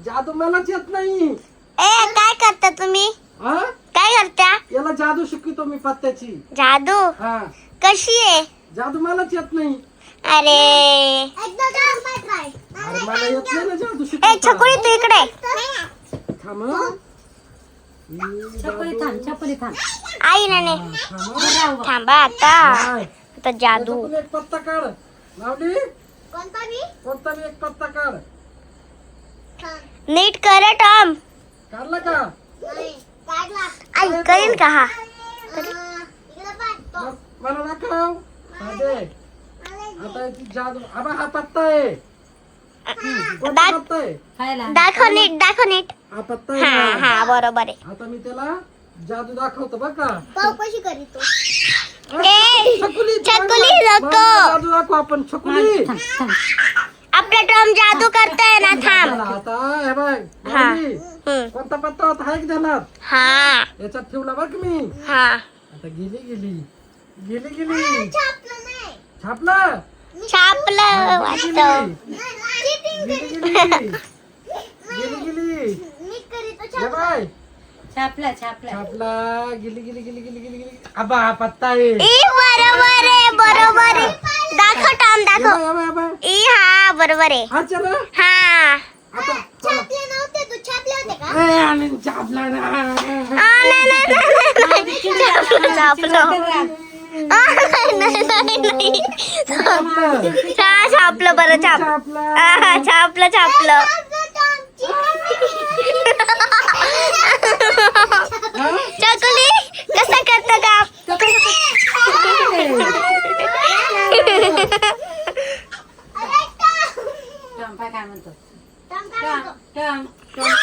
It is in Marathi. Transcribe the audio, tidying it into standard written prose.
जादू मलाच येत नाही. ए काय करता तुम्ही? हा काय करता? याला जादू शिकवतो मी पत्त्याची. जादू हा कशी आहे? जादू मलाच येत नाही. अरे अरे मला येत नाही ना जादू ए शिकवता. छकुली तू इकडे थांब हं. छकुली थांब, छकुली थांब. आई ना ने थांब हं. थांबा आता. काय? आता जादू त्याच्यातून एक पत्ता काढ. लावली कोणता मी? कोणता बी एक पत्ता काढ. नीट कर टॉम. काढला का? आई करेल का हा? मग मला दाखव. हा दे. आता याची जादू. आबा हा पत्ता आहे. कोणता पत्ता आहे? खायला. दाखव नीट. हा पत्ता हा आहे ना. हा बरोबर आहे. आता मी त्याला जादू दाखवतो बघ का. पाव कशी करीतो? ए, छकुली नको. जादू दाखव आपण. छकुली थांब, थांब. आपला टॉम जादू करतोय ना थांब. चला, आता हे बघ हा. लावली. कोणता पत्ता होता हाय ध्यानात? हा याच्यात ठेवला बघ मी. हा आता गेली छापलं छापलं वाटतं. गेली हे बाय छापला, छापला. छापला गेली आबा हा पत्ता आहे. ई बरोबर आहे. दाखव टॉम दाखव. हे बाय ई हा बरोबर आहे. हा चला हा आता चला. नव्हते तू छापले होते का? ए, आणि छापला ना. छापलं बरं छापला. छापलं. चकुली कसं करत का? टॉम पाय काय म्हणतो? Tom, Tom, Tom.